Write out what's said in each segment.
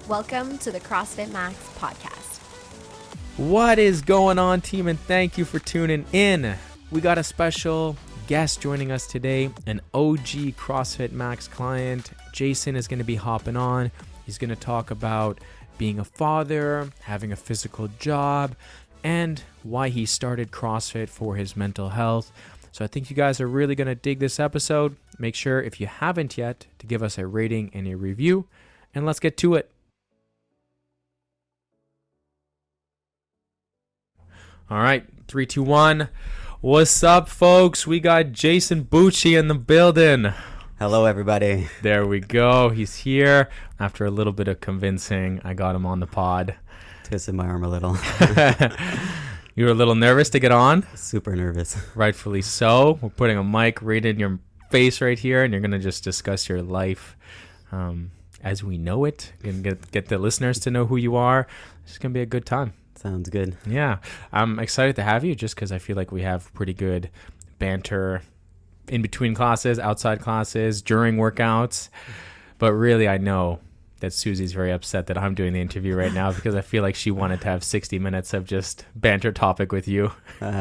Welcome to the CrossFit Max podcast. What is going on, team? And thank you for tuning in. We got a special guest joining us today, an OG CrossFit Max client. Jason is going to be hopping on. He's going to talk about being a father, having a physical job, and why he started CrossFit for his mental health. So I think you guys are really going to dig this episode. Make sure, if you haven't yet, to give us a rating and a review. And let's get to it. All right, 3, 2, 1. What's up, folks? We got Jason Bucci in the building. Hello, everybody. There we go. He's here. After a little bit of convincing, I got him on the pod. Twisted my arm a little. You were a little nervous to get on? Super nervous. Rightfully so. We're putting a mic right in your face right here, and you're going to just discuss your life as we know it and get the listeners to know who you are. It's going to be a good time. Sounds good. Yeah. I'm excited to have you just because I feel like we have pretty good banter in between classes, outside classes, during workouts. But really, I know that Susie's very upset that I'm doing the interview right now because I feel like she wanted to have 60 minutes of just banter topic with you.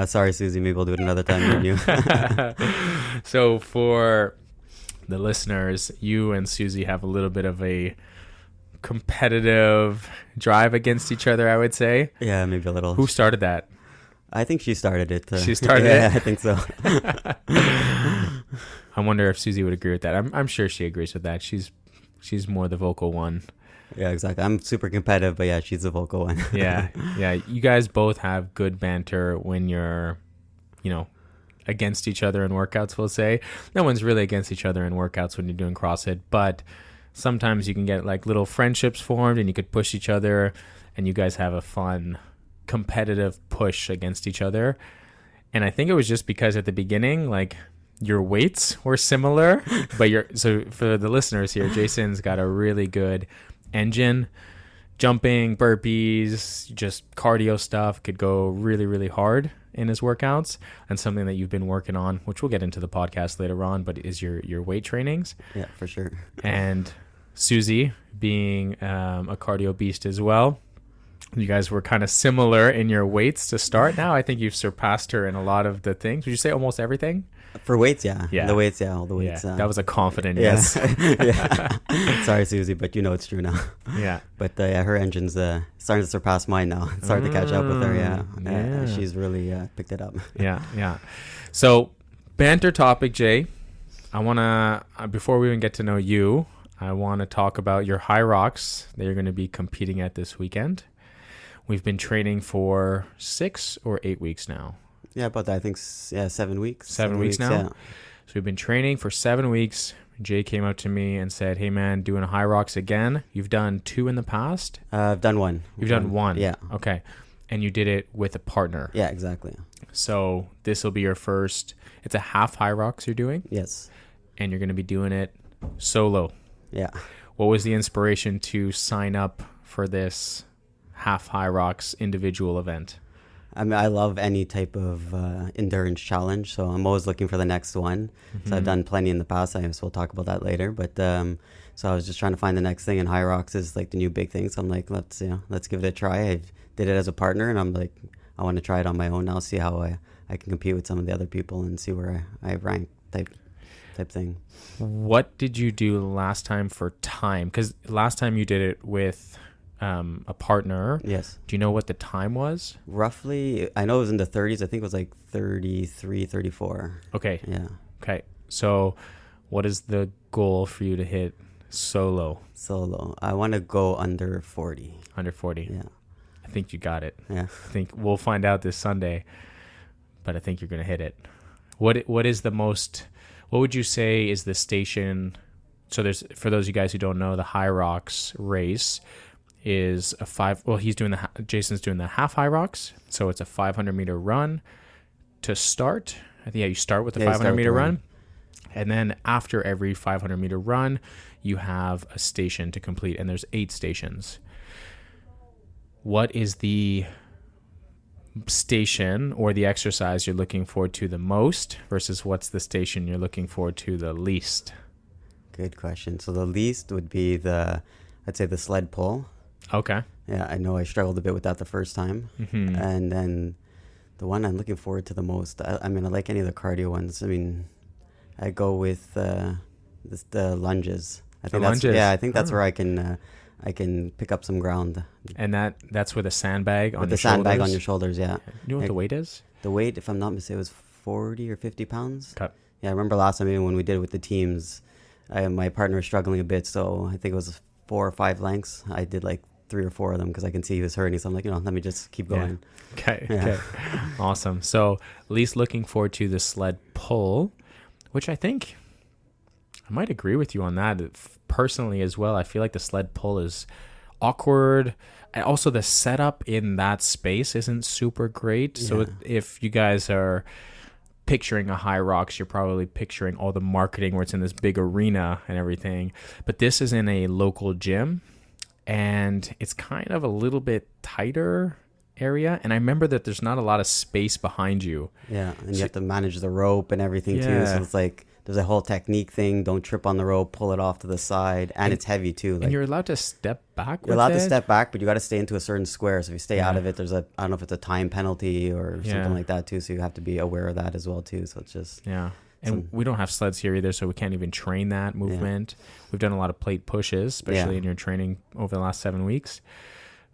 Sorry, Susie. Maybe we'll do it another time with you. So for the listeners, you and Susie have a little bit of a competitive drive against each other, I would say. Yeah, maybe a little. Who started that? I think she started it. She started yeah, it? I think so. I wonder if Susie would agree with that. I'm sure she agrees with that. She's more the vocal one. Yeah, exactly. I'm super competitive, but yeah, she's the vocal one. Yeah. You guys both have good banter when you're, against each other in workouts, we'll say. No one's really against each other in workouts when you're doing CrossFit, but sometimes you can get like little friendships formed and you could push each other and you guys have a fun competitive push against each other. And I think it was just because at the beginning, like, your weights were similar, but so for the listeners here, Jason's got a really good engine, jumping, burpees, just cardio stuff, could go really, really hard in his workouts, and something that you've been working on, which we'll get into the podcast later on, but is your weight trainings. Yeah, for sure. And Susie being a cardio beast as well. You guys were kind of similar in your weights to start. Now I think you've surpassed her in a lot of the things. Would you say almost everything? For weights, yeah. Yeah. The weights, yeah. All the weights. Yeah. That was a confident yeah. yes. Yeah. Sorry, Susie, but it's true now. Yeah. But her engine's starting to surpass mine now. It's starting to catch up with her, yeah. She's really picked it up. Yeah. So, banter topic, Jay. I want to, before we even get to know you, I want to talk about your high rocks that you're going to be competing at this weekend. We've been training for 6 or 8 weeks now. Yeah, about that. I think, 7 weeks. 7 weeks now? Yeah. So we've been training for 7 weeks. Jay came up to me and said, hey, man, doing high rocks again. You've done 2 in the past? I've done 1. You've done 1? Yeah. Okay. And you did it with a partner? Yeah, exactly. So this will be your first, it's a half high rocks you're doing? Yes. And you're going to be doing it solo? Yeah. What was the inspiration to sign up for this half high rocks individual event? I mean, I love any type of endurance challenge, so I'm always looking for the next one. Mm-hmm. So I've done plenty in the past. I guess we'll talk about that later. But so I was just trying to find the next thing, and high rocks is like the new big thing. So I'm like, let's give it a try. I did it as a partner, and I'm like, I want to try it on my own now, see how I can compete with some of the other people and see where I rank type thing. What did you do last time for time? Because last time you did it with a partner. Yes. Do you know what the time was? Roughly, I know it was in the 30s. I think it was like 33, 34. Okay. Yeah. Okay. So what is the goal for you to hit solo? Solo. I want to go under 40. Under 40? Yeah. I think you got it. Yeah. I think we'll find out this Sunday, but I think you're going to hit it. What is the most, what would you say is the station? So there's, for those of you guys who don't know, the High Rocks race is a Jason's doing the half high rocks. So it's a 500 meter run to start. I think, you start with the 500 meter run. And then after every 500 meter run, you have a station to complete, and there's 8 stations. What is the station or the exercise you're looking forward to the most versus what's the station you're looking forward to the least? Good question. So the least would be I'd say the sled pull. Okay. Yeah, I know I struggled a bit with that the first time. Mm-hmm. And then the one I'm looking forward to the most, I mean, I like any of the cardio ones. I mean, I go with the lunges. I think lunges. Yeah, I think that's where I can pick up some ground. And that's with a sandbag on With your the sandbag shoulders? on your shoulders, yeah. You know what the weight is? The weight, if I'm not mistaken, was 40 or 50 pounds. Cut. Yeah, I remember last time even when we did it with the teams, my partner was struggling a bit, so I think it was 4 or 5 lengths. I did like 3 or 4 of them because I can see he was hurting. So I'm like, let me just keep going. Okay. Yeah. Okay. Awesome. So at least looking forward to the sled pull, which I think I might agree with you on that personally as well. I feel like the sled pull is awkward. And also the setup in that space isn't super great. Yeah. So if you guys are picturing a High Rocks, you're probably picturing all the marketing where it's in this big arena and everything. But this is in a local gym, and it's kind of a little bit tighter area. And I remember that there's not a lot of space behind you. Yeah, and you have to manage the rope and everything too. So it's like there's a whole technique thing. Don't trip on the rope, pull it off to the side, and it's heavy too. Like, and you're allowed to step back. You're allowed to step back, but you got to stay into a certain square. So if you stay out of it, there's I don't know if it's a time penalty or something like that too. So you have to be aware of that as well too. So it's just And we don't have sleds here either, so we can't even train that movement. We've done a lot of plate pushes, especially in your training over the last 7 weeks.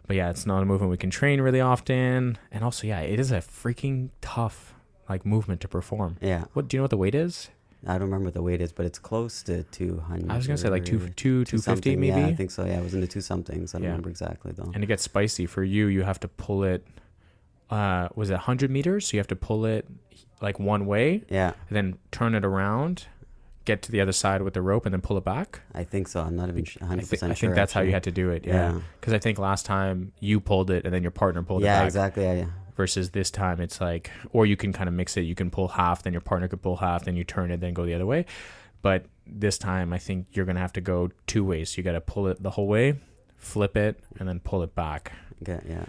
But yeah, it's not a movement we can train really often. And also, it is a freaking tough movement to perform. Yeah. Do you know what the weight is? I don't remember what the weight is, but it's close to 200. I was gonna say like 250 maybe. Yeah, I think so. Yeah, it was in the 2 somethings. I don't remember exactly though. And it gets spicy for you. You have to pull it. Was it 100 meters? So you have to pull it like one way. Yeah. And then turn it around, get to the other side with the rope, and then pull it back. I think so. I'm not even 100% sure. I think that's how you had to do it. Yeah. Because I think last time you pulled it and then your partner pulled it back. Yeah, exactly. Yeah. Versus this time it's like, or you can kind of mix it. You can pull half, then your partner could pull half, then you turn it, then go the other way. But this time I think you're going to have to go 2 ways. You got to pull it the whole way, flip it, and then pull it back. Okay, yeah.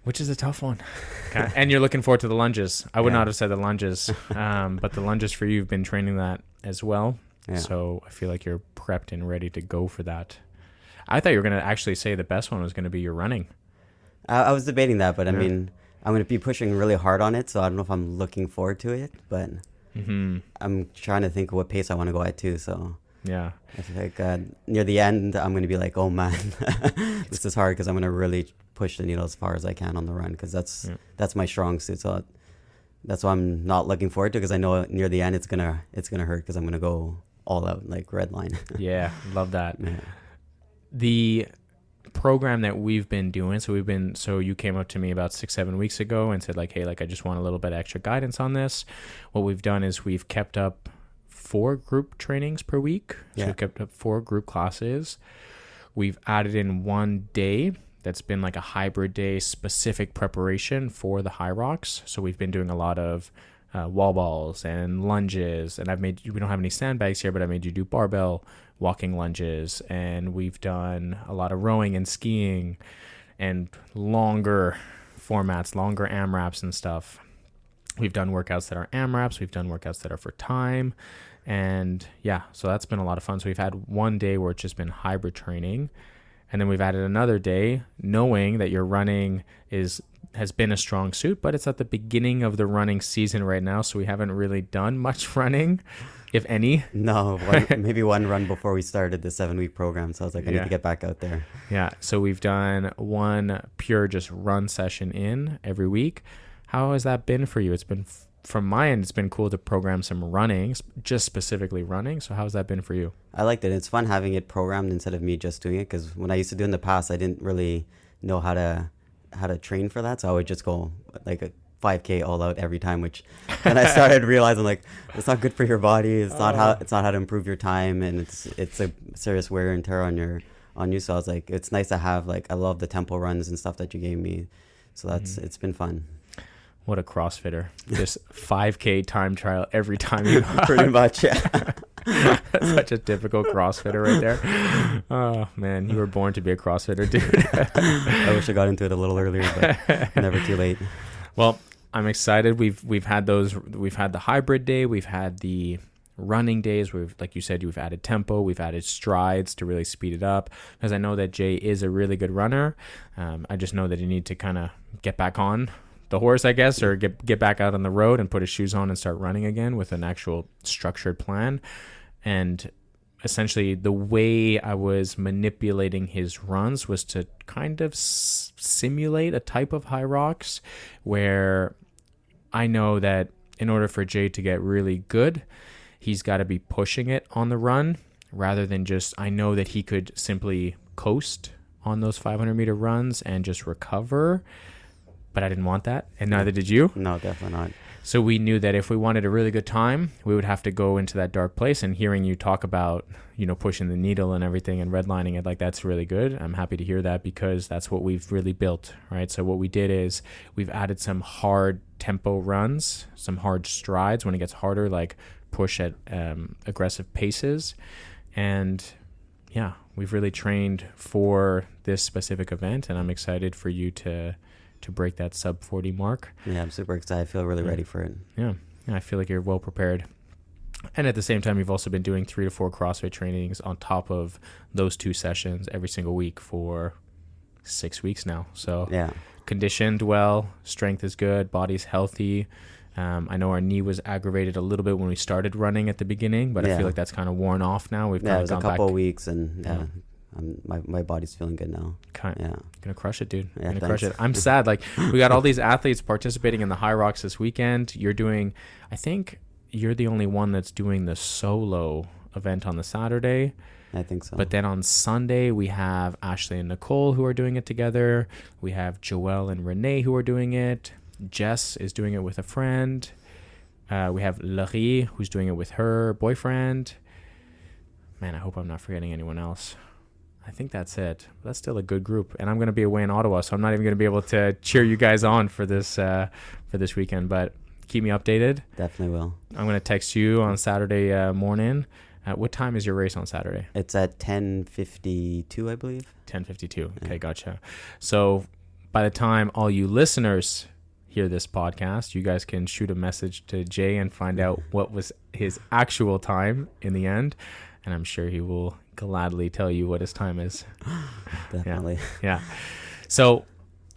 Which is a tough one. Okay. And you're looking forward to the lunges. I would not have said the lunges, but the lunges for you, you've been training that as well. Yeah. So I feel like you're prepped and ready to go for that. I thought you were going to actually say the best one was going to be your running. I was debating that, but I mean, I'm going to be pushing really hard on it, so I don't know if I'm looking forward to it, but I'm trying to think of what pace I want to go at too, so I feel like near the end, I'm going to be like, oh man, this is hard because I'm going to really push the needle as far as I can on the run because that's my strong suit, so that's why I'm not looking forward to because I know near the end it's gonna hurt because I'm going to go all out, like red line. Yeah, love that. Yeah. The program that we've been doing, so you came up to me about 6-7 weeks ago and said like, hey, like I just want a little bit of extra guidance on this. What we've done is we've kept up 4 group trainings per week. So we've kept up 4 group classes. We've added in 1 day that's been like a hybrid day specific preparation for the High Rocks. So we've been doing a lot of wall balls and lunges, and we don't have any sandbags here, but I made you do barbell walking lunges, and we've done a lot of rowing and skiing and longer formats, longer AMRAPs and stuff. We've done workouts that are AMRAPs, we've done workouts that are for time, and so that's been a lot of fun. So we've had 1 day where it's just been hybrid training, and then we've added another day knowing that your running has been a strong suit, but it's at the beginning of the running season right now, so we haven't really done much running, if any. No, maybe 1 run before we started the 7-week program, so I was like, I need to get back out there. Yeah, so we've done 1 pure just run session in every week. How has that been for you? It's been, from my end, it's been cool to program some running, just specifically running. So how's that been for you? I liked it. It's fun having it programmed instead of me just doing it, because when I used to do it in the past, I didn't really know how to train for that, so I would just go like a 5K all out every time, which then I started realizing like it's not good for your body. It's not how to improve your time, and it's a serious wear and tear on you. So I was like, it's nice to have, like, I love the tempo runs and stuff that you gave me, so that's it's been fun. What a CrossFitter. Just 5K time trial every time you pretty much, yeah. That's such a typical CrossFitter right there. Oh man, you were born to be a CrossFitter, dude. I wish I got into it a little earlier, but never too late. Well, I'm excited. We've had the hybrid day, we've had the running days. We've, like you said, you've added tempo, we've added strides to really speed it up, because I know that Jay is a really good runner. I just know that you need to kind of get back on the horse, I guess, or get back out on the road and put his shoes on and start running again with an actual structured plan. And essentially the way I was manipulating his runs was to kind of simulate a type of high rocks, where I know that in order for Jay to get really good, he's got to be pushing it on the run, rather than just, I know that he could simply coast on those 500-meter runs and just recover. But I didn't want that, and neither did you. No, definitely not. So we knew that if we wanted a really good time, we would have to go into that dark place. And hearing you talk about, pushing the needle and everything and redlining it, like, that's really good. I'm happy to hear that, because that's what we've really built, right? So what we did is we've added some hard tempo runs, some hard strides when it gets harder, like push at aggressive paces. And yeah, we've really trained for this specific event, and I'm excited for you to break that sub 40 mark. Yeah, I'm super excited. I feel really ready for it. Yeah, I feel like you're well prepared. And at the same time, you've also been doing 3 to 4 CrossFit trainings on top of those 2 sessions every single week for 6 weeks now. So yeah, conditioned well, strength is good, body's healthy. I know our knee was aggravated a little bit when we started running at the beginning, but I feel like that's kind of worn off now. We've kind it of was gone a couple back. of weeks, and my body's feeling good now. Gonna crush it, dude. Yeah, Crush it. I'm sad. Like, we got all these athletes participating in the High Rocks this weekend. You're doing, I think you're the only one that's doing the solo event on the Saturday. I think so. But then on Sunday, we have Ashley and Nicole who are doing it together. We have Joelle and Renee who are doing it. Jess is doing it with a friend. We have Laurie who's doing it with her boyfriend. Man, I hope I'm not forgetting anyone else. I think that's it. That's still a good group. And I'm going to be away in Ottawa, so I'm not even going to be able to cheer you guys on for this weekend. But keep me updated. Definitely will. I'm going to text you on Saturday morning. What time is your race on Saturday? It's at 10:52, I believe. 10:52. Okay, gotcha. So by the time all you listeners hear this podcast, you guys can shoot a message to Jay and find out what was his actual time in the end. And I'm sure he will gladly tell you what his time is. Definitely. Yeah. So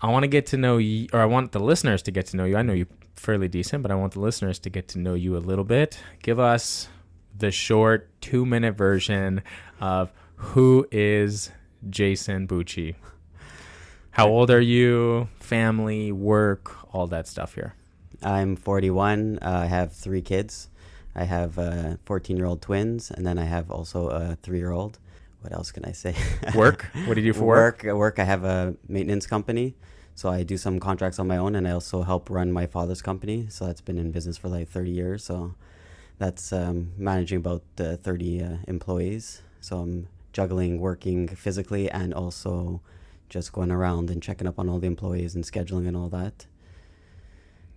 I want to get to know you, or I want the listeners to get to know you. I know you fairly decent, but I want the listeners to get to know you a little bit. Give us the short 2-minute version of who is Jason Bucci. How old are you? Family, work, all that stuff here. I'm 41. I have 3 kids. I have 14-year-old twins, and then I have also a 3-year-old. What else can I say? Work? What do you do for work? Work. I have a maintenance company, so I do some contracts on my own, and I also help run my father's company. So that's been in business for like 30 years. So that's managing about 30 employees. So I'm juggling working physically and also just going around and checking up on all the employees and scheduling and all that.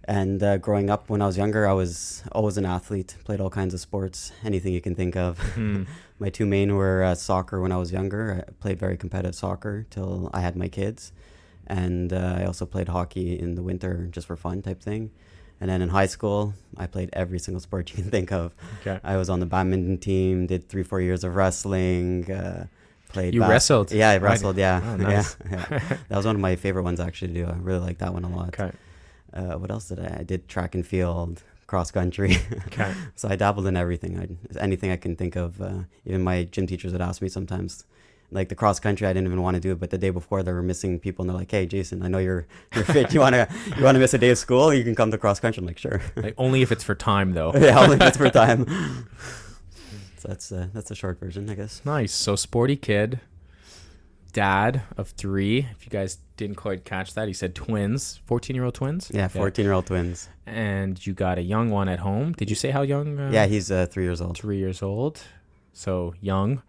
And growing up, when I was younger, I was always an athlete, played all kinds of sports, anything you can think of. My 2 main were soccer when I was younger. I played very competitive soccer till I had my kids. And I also played hockey in the winter just for fun type thing. And then in high school, I played every single sport you can think of. Okay. I was on the badminton team, did 3-4 years of wrestling, played. You wrestled? Yeah, I wrestled, yeah. Oh, nice. Yeah. That was one of my favorite ones actually to do. I really liked that one a lot. Okay. What else did I did track and field, cross country. Okay. So I dabbled in everything. Anything I can think of. Even my gym teachers would ask me sometimes, like the cross country, I didn't even want to do it, but the day before they were missing people, and they're like, "Hey, Jason, I know you're fit. You wanna miss a day of school? You can come to cross country." I'm like, "Sure." Like, only if it's for time, though. Yeah, only if it's for time. So that's a short version, I guess. Nice. So sporty kid, dad of 3. If you guys didn't quite catch that, he said twins, 14-year-old twins. Yeah, 14-year-old twins. And you got a young one at home. Did you say how young? Yeah, he's 3 years old. 3 years old. So young.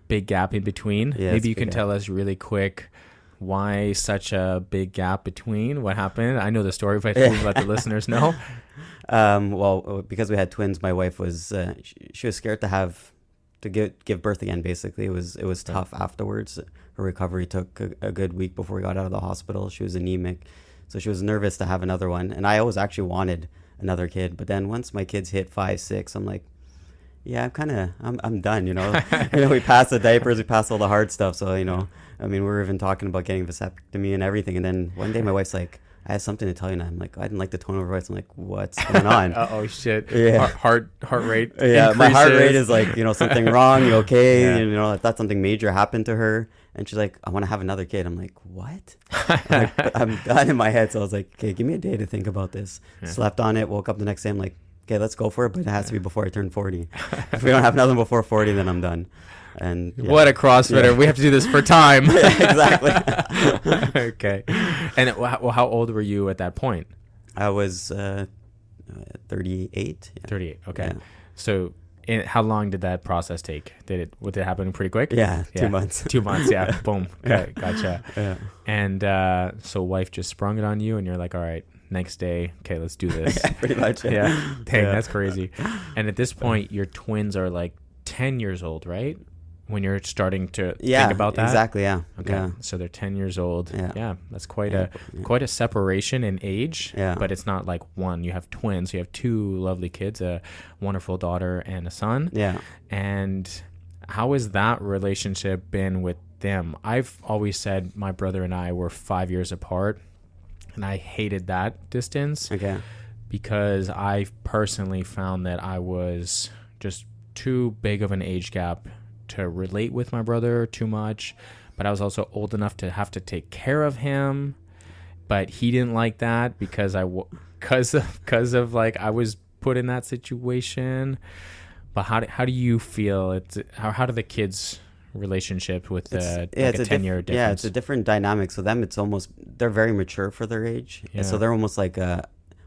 Big gap in between. Yeah, maybe you can tell us really quick why such a big gap between. What happened? I know the story, but please let the listeners know. Well, because we had twins, my wife was she was scared to give birth again. Basically, it was tough afterwards. Her recovery took a good week before we got out of the hospital. She was anemic, so she was nervous to have another one. And I always actually wanted another kid, but then once my kids hit 5, 6, I'm like, yeah, I'm done, you know. We passed the diapers, we passed all the hard stuff. So, you know, I mean, we're even talking about getting vasectomy and everything. And then one day my wife's like, I have something to tell you. And I'm like, I didn't like the tone of her voice. I'm like, what's going on? Oh shit. Yeah. Heart rate. Yeah. Increases. My heart rate is like, you know, something wrong. You okay? Yeah. You know, I thought something major happened to her. And she's like, I want to have another kid. I'm like, what? I'm done in my head. So I was like, okay, give me a day to think about this. Yeah. Slept on it. Woke up the next day. I'm like, okay, let's go for it. But it has to be before I turn 40. If we don't have nothing before 40, then I'm done. And yeah. What a CrossFitter. Yeah. We have to do this for time. Yeah, exactly. Okay. And how old were you at that point? I was 38. Yeah. 38. Okay. Yeah. So how long did that process take? Did it happen pretty quick? Yeah, 2 months. 2 months, yeah. Boom. Okay, gotcha. Yeah. And so wife just sprung it on you, and you're like, all right, next day, okay, let's do this. Yeah, pretty much. Yeah. Dang, that's crazy. And at this point, your twins are like 10 years old, right? When you're starting to think about that? Exactly, yeah. Okay, yeah. So they're 10 years old. Yeah, that's quite a separation in age. Yeah. But it's not like one. You have twins. You have two lovely kids, a wonderful daughter and a son. Yeah. And how has that relationship been with them? I've always said my brother and I were 5 years apart, and I hated that distance. Okay. Because I personally found that I was just too big of an age gap to relate with my brother too much, but I was also old enough to have to take care of him, but he didn't like that because because of like I was put in that situation. But how do you feel? How do the kids relationship with a 10-year difference? Yeah, it's a different dynamic. So them, it's almost, they're very mature for their age. Yeah. So they're almost like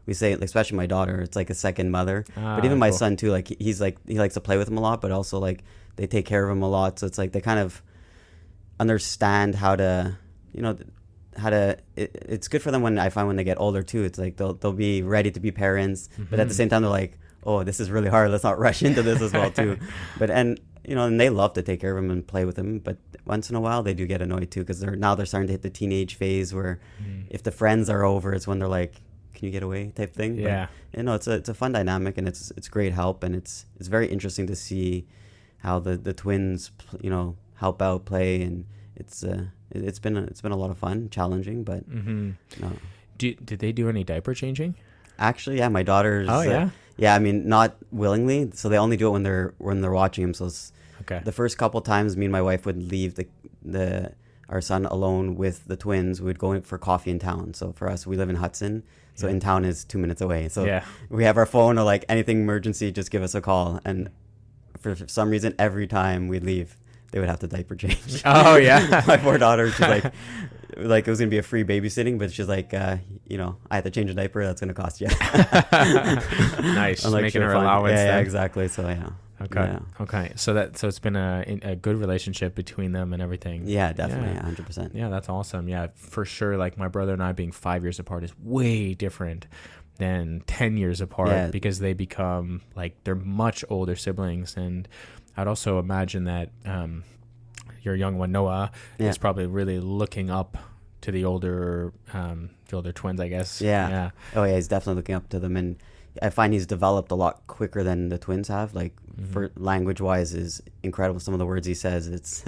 we say, especially my daughter, it's like a second mother. But even my son too, like he likes to play with him a lot, but also like they take care of him a lot. So it's like they kind of understand how to, you know, it's good for them when I find when they get older too. It's like they'll be ready to be parents, but at the same time they're like, oh, this is really hard. Let's not rush into this as well too. And they love to take care of him and play with him. But once in a while they do get annoyed too, because they're starting to hit the teenage phase where if the friends are over, it's when they're like, can you get away type thing. Yeah. But, it's a fun dynamic, and it's great help, and it's very interesting to see how the twins, help out, play, and it's been a lot of fun, challenging, but did they do any diaper changing? Actually, yeah, my daughter's. Oh yeah. Yeah, I mean, not willingly. So they only do it when they're watching him. So the first couple times, me and my wife would leave our son alone with the twins. We'd go for coffee in town. So for us, we live in Hudson. So in town is 2 minutes away. So we have our phone, or like anything emergency, just give us a call. And for some reason, every time we leave, they would have to diaper change. Oh yeah. My poor daughter, she's like it was gonna be a free babysitting, but she's like, I had to change a diaper. That's gonna cost you. Nice, just making her allowance. Yeah, exactly. So yeah. Okay. Yeah. Okay. So it's been a good relationship between them and everything. Yeah, definitely. 100%. Yeah, that's awesome. Yeah, for sure. Like my brother and I being 5 years apart is way different than 10 years apart because they become like they're much older siblings. And I'd also imagine that your young one Noah is probably really looking up to the older twins, I guess. Yeah. Oh yeah, he's definitely looking up to them, and I find he's developed a lot quicker than the twins have. Like for language wise is incredible. Some of the words he says, it's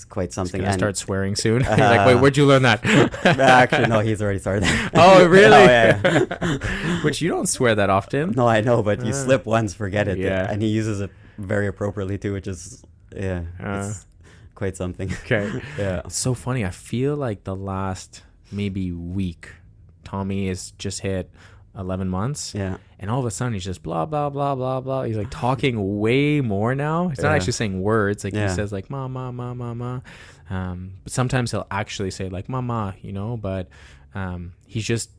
quite something. He's gonna start swearing soon. He's like, wait, where'd you learn that? Actually, no, he's already started that. Oh, really? Oh, yeah. Which you don't swear that often. No, I know, but you slip once, forget it. Yeah. And he uses it very appropriately too, which is it's quite something. Okay. Yeah. It's so funny. I feel like the last maybe week, Tommy has just hit 11 months. Yeah. And all of a sudden he's just blah, blah, blah, blah, blah. He's like talking way more now. He's not actually saying words. Like he says like, ma, ma, ma, ma, ma. But sometimes he'll actually say like, mama, but he's just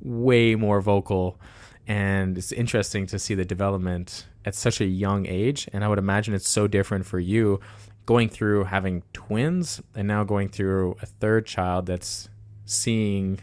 way more vocal. And it's interesting to see the development at such a young age. And I would imagine it's so different for you going through having twins and now going through a third child that's seeing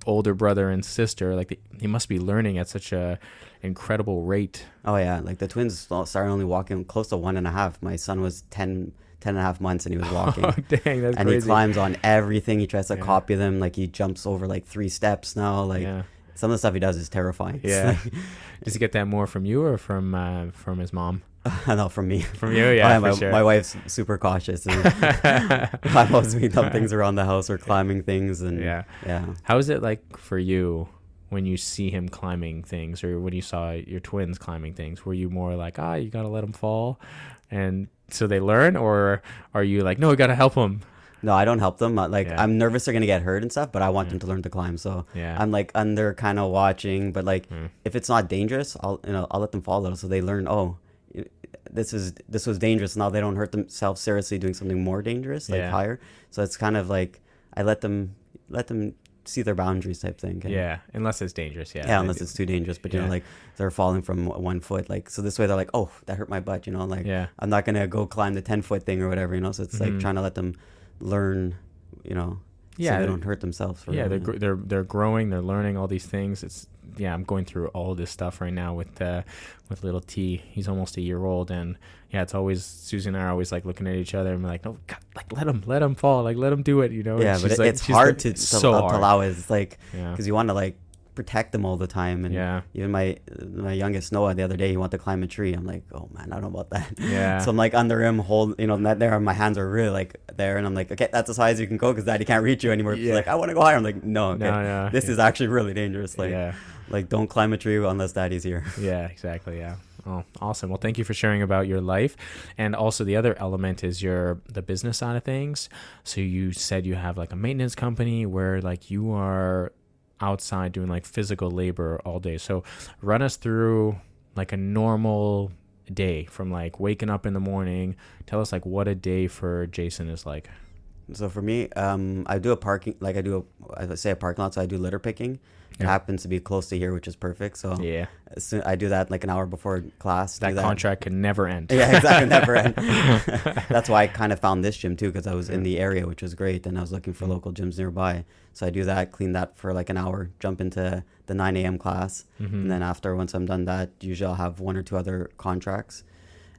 older brother and sister. Like he must be learning at such a incredible rate. Oh yeah, like the twins started only walking close to 1.5. My son was 10 and a half months and he was walking. Oh dang, that's and crazy. He climbs on everything. He tries to copy them. Like he jumps over like 3 steps now. Like some of the stuff he does is terrifying. Yeah. Does he get that more from you or from his mom? No, from me. From you, yeah, for sure. My wife's super cautious. And I'm always doing dumb things around the house or climbing things. And yeah. Yeah. How is it like for you when you see him climbing things, or when you saw your twins climbing things? Were you more like, you got to let them fall and so they learn? Or are you like, no, we got to help them? No, I don't help them. I'm nervous they're going to get hurt and stuff, but I want them to learn to climb. So I'm like under kind of watching, but like if it's not dangerous, I'll let them fall a little so they learn, this was dangerous. Now they don't hurt themselves seriously doing something more dangerous, like higher. So it's kind of like I let them see their boundaries type thing. Okay? Yeah, unless it's dangerous. Yeah, unless it's too dangerous. But like they're falling from 1 foot, like so this way they're like, oh, that hurt my butt. Like I'm not gonna go climb the 10-foot thing or whatever. So it's like trying to let them learn. So they don't hurt themselves. They're growing. They're learning all these things. I'm going through all this stuff right now with little T. He's almost a year old, and it's always Susie and I are always like looking at each other and we're like, no, God, like let him fall, like let him do it, Yeah, but it's hard to allow it. It's like because you want to like protect them all the time, and even my youngest Noah the other day, he wanted to climb a tree. I'm like, oh man, I don't know about that. So I'm like under him, not there, my hands are really like there, and I'm like, okay, that's as high as you can go because Daddy can't reach you anymore. He's like, I want to go higher. I'm like, no, this is actually really dangerous. Like don't climb a tree unless Daddy's here. Yeah, exactly. Yeah. Oh, awesome. Well, thank you for sharing about your life. And also the other element is the business side of things. So you said you have like a maintenance company where like you are outside doing like physical labor all day. So run us through like a normal day from like waking up in the morning. Tell us like what a day for Jason is like. So for me, I do a parking lot. So I do litter picking. It happens to be close to here, which is perfect. So I do that like an hour before class. That contract can never end. Yeah, exactly, never end. That's why I kind of found this gym too, because I was in the area, which was great, and I was looking for local gyms nearby. So I do that, clean that for like an hour, jump into the 9 a.m. class, and then once I'm done that, usually I'll have 1 or 2 other contracts,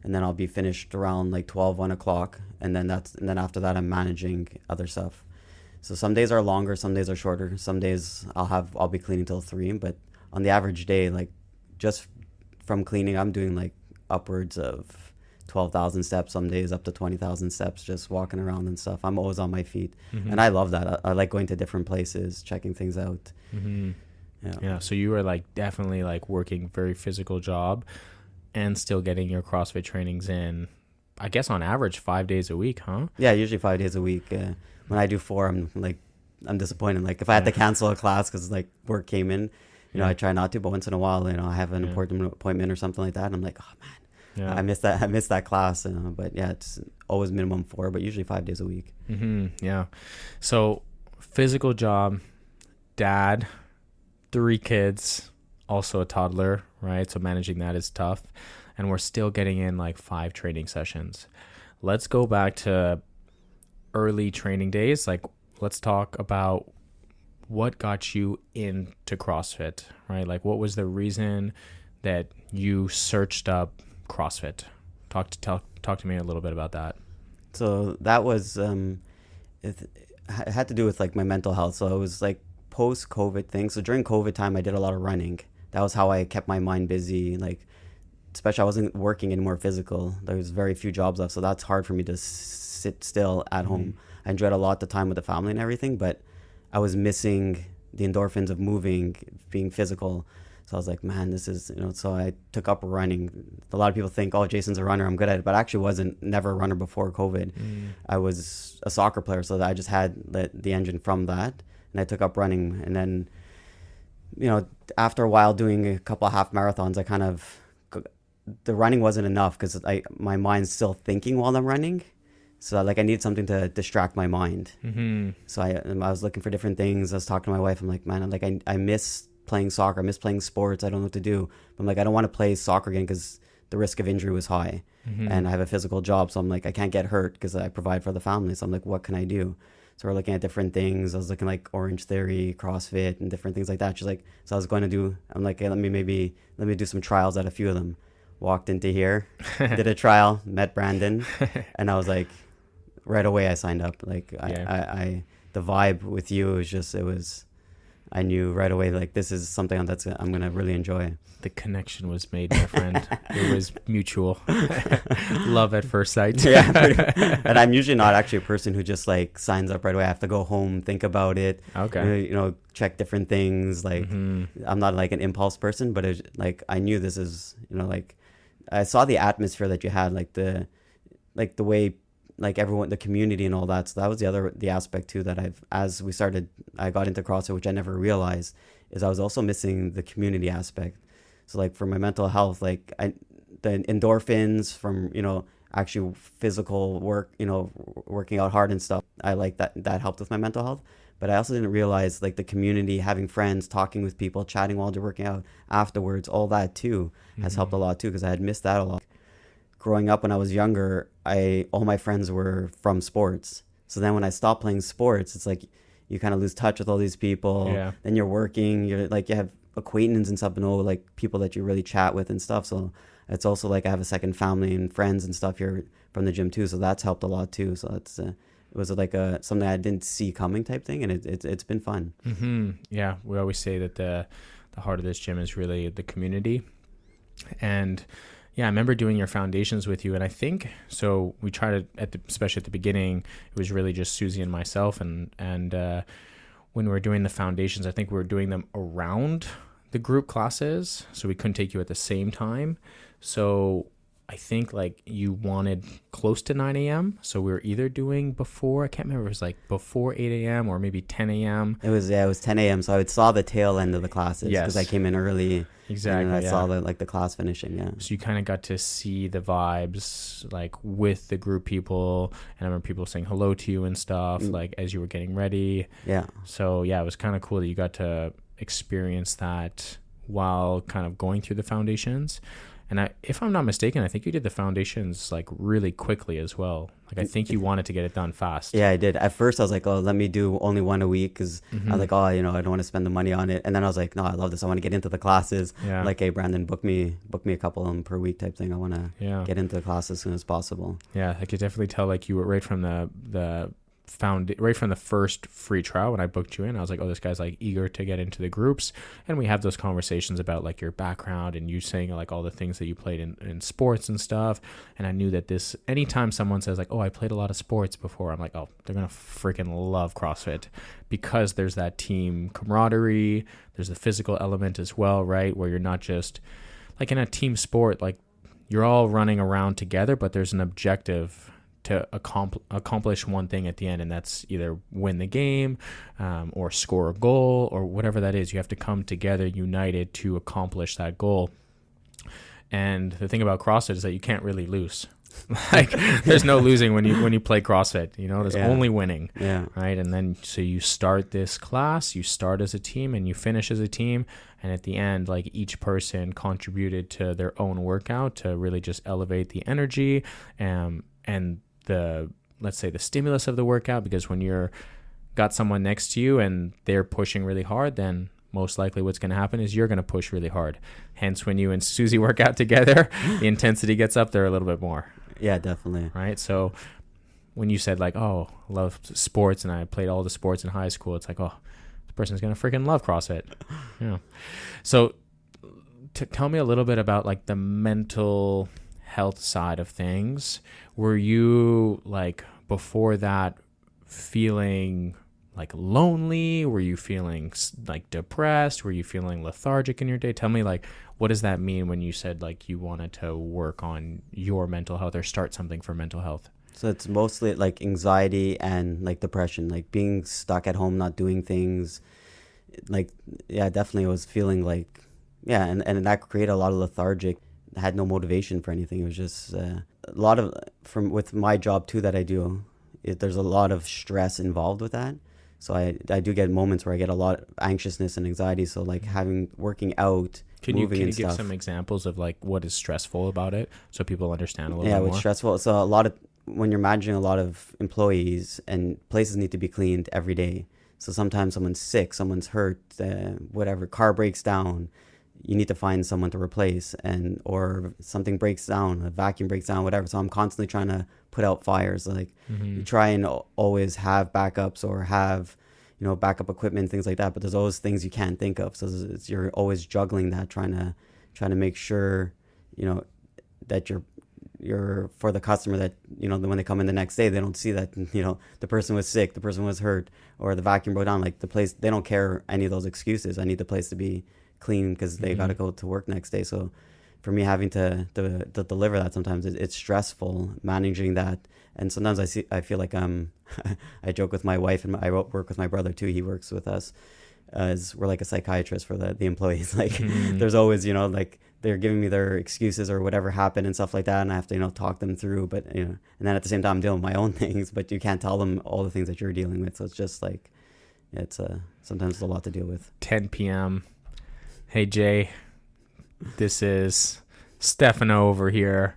and then I'll be finished around like 12, 1 o'clock, and then after that I'm managing other stuff. So some days are longer, some days are shorter. Some days I'll be cleaning till 3, but on the average day, like just from cleaning, I'm doing like upwards of 12,000 steps. Some days up to 20,000 steps, just walking around and stuff. I'm always on my feet, and I love that. I like going to different places, checking things out. Yeah. So you are like definitely like working very physical job, and still getting your CrossFit trainings in. I guess on average 5 days a week, huh? Yeah, usually 5 days a week. When I do 4, I'm disappointed. Like if I had to cancel a class because like work came in, I try not to. But once in a while, I have an important appointment or something like that, and I'm like, oh man, I missed that class. But it's always minimum 4, but usually 5 days a week. Yeah. So physical job, dad, 3 kids, also a toddler, right? So managing that is tough, and we're still getting in like 5 training sessions. Let's go back to early training days. Like let's talk about what got you into CrossFit, right? Like what was the reason that you searched up CrossFit? Talk to me a little bit about that. So that was it had to do with like my mental health. So it was like post-COVID thing. So during COVID time, I did a lot of running. That was how I kept my mind busy. Like especially I wasn't working anymore physical. There was very few jobs left, so that's hard for me to sit still at home. I enjoyed a lot the time with the family and everything, but I was missing the endorphins of moving, being physical. So I was like, man, this is, so I took up running. A lot of people think, oh, Jason's a runner, I'm good at it, but I actually wasn't never a runner before COVID. I was a soccer player, so I just had the engine from that, and I took up running. And then, after a while doing a couple of half marathons, the running wasn't enough because my mind's still thinking while I'm running. So I needed something to distract my mind. So I was looking for different things. I was talking to my wife. I'm like, man, I miss playing soccer. I miss playing sports. I don't know what to do. But I'm like, I don't want to play soccer again because the risk of injury was high. And I have a physical job. So I'm like, I can't get hurt because I provide for the family. So I'm like, what can I do? So we're looking at different things. I was looking like Orange Theory, CrossFit, and different things like that. She's like, so I was going to do, I'm like, hey, let me do some trials at a few of them. Walked into here, did a trial, met Brandon, and I was like, right away I signed up. Like I the vibe with you was just, it was I knew right away, like, this is something I'm going to really enjoy. The connection was made, my friend. It was mutual. Love at first sight. Yeah. And I'm usually not actually a person who just like signs up right away. I have to go home, think about it. Okay. Check different things. Like, I'm not like an impulse person, but like, I knew this is, like, I saw the atmosphere that you had, like the way, like, everyone, the community and all that. So that was the aspect too that I got into CrossFit, which I never realized, is I was also missing the community aspect. So like for my mental health, like the endorphins from, actually physical work, working out hard and stuff, I like that helped with my mental health. But I also didn't realize, like, the community, having friends, talking with people, chatting while they're working out afterwards, all that too has helped a lot too, because I had missed that a lot. Growing up when I was younger, all my friends were from sports. So then when I stopped playing sports, it's like you kind of lose touch with all these people. Yeah. Then you're working, you have acquaintances and stuff, and like people that you really chat with and stuff. So it's also like I have a second family and friends and stuff here from the gym too. So that's helped a lot too. So it was like something I didn't see coming type thing, and it's been fun. Yeah, we always say that the heart of this gym is really the community. And yeah, I remember doing your foundations with you, and I think so. We tried to, especially at the beginning, it was really just Susie and myself, and when we were doing the foundations, I think we were doing them around the group classes, so we couldn't take you at the same time. So I think like you wanted close to 9 a.m. So we were either doing before, I can't remember, it was like before 8 a.m. or maybe 10 a.m. It was 10 a.m. So I saw the tail end of the classes because I came in early. Exactly. And I saw the class finishing. Yeah. So you kind of got to see the vibes like with the group people, and I remember people saying hello to you and stuff like as you were getting ready. Yeah. So yeah, it was kind of cool that you got to experience that while kind of going through the foundations. And if I'm not mistaken, I think you did the foundations like really quickly as well. Like I think you wanted to get it done fast. Yeah, I did. At first I was like, oh, let me do only one a week, because I was like, oh, I don't want to spend the money on it. And then I was like, no, I love this. I want to get into the classes. Yeah. Like, hey, Brandon, book me a couple of them per week type thing. I want to get into the class as soon as possible. Yeah, I could definitely tell like you were right from right from the first free trial when I booked you in. I was like, oh, this guy's like eager to get into the groups. And we have those conversations about like your background and you saying like all the things that you played in sports and stuff. And I knew that anytime someone says like, oh, I played a lot of sports before, I'm like, oh, they're going to freaking love CrossFit, because there's that team camaraderie. There's the physical element as well, right? Where you're not just like in a team sport, like you're all running around together, but there's an objective to accomplish one thing at the end, and that's either win the game or score a goal or whatever that is. You have to come together united to accomplish that goal. And the thing about CrossFit is that you can't really lose. Like there's no losing when you play CrossFit, there's only winning. Yeah. Right. And then so you start this class, you start as a team and you finish as a team, and at the end, like each person contributed to their own workout to really just elevate the energy and let's say the stimulus of the workout, because when you're got someone next to you and they're pushing really hard, then most likely what's going to happen is you're going to push really hard. Hence, when you and Susie work out together, the intensity gets up there a little bit more. Yeah, definitely. Right. So when you said like, oh, I love sports and I played all the sports in high school, it's like, oh, this person's going to freaking love CrossFit. Yeah. So tell me a little bit about like the mental health side of things. Were you like before that feeling like lonely? Were you feeling like depressed? Were you feeling lethargic in your day? Tell me like, what does that mean when you said like you wanted to work on your mental health or start something for mental health? So it's mostly like anxiety and like depression, like being stuck at home, not doing things. Like, yeah, definitely I was feeling like, yeah, and that created a lot of lethargic. I had no motivation for anything. It was just a lot of, with my job too that I do, there's a lot of stress involved with that. So I do get moments where I get a lot of anxiousness and anxiety. So like working out, moving and stuff. Can you give some examples of like what is stressful about it so people understand a little bit more? Yeah, what's stressful. So when you're managing a lot of employees and places need to be cleaned every day. So sometimes someone's sick, someone's hurt, whatever, car breaks down. You need to find someone to replace, or something breaks down, a vacuum breaks down, whatever. So I'm constantly trying to put out fires. Like you try and always have backups or have, backup equipment, things like that. But there's always things you can't think of. So you're always juggling that, trying to make sure, that you're for the customer, that, when they come in the next day, they don't see that, the person was sick, the person was hurt, or the vacuum broke down. Like the place, they don't care any of those excuses. I need the place to be clean because they got to go to work next day. So for me, having to deliver that, sometimes it's stressful managing that. And sometimes I feel like I joke with my wife, and I work with my brother too. He works with us as we're like a psychiatrist for the employees. Like there's always, like they're giving me their excuses or whatever happened and stuff like that, and I have to, talk them through. But and then at the same time I'm dealing with my own things, but you can't tell them all the things that you're dealing with. So it's just like sometimes it's a lot to deal with. 10 p.m. Hey Jay, this is Stefano over here.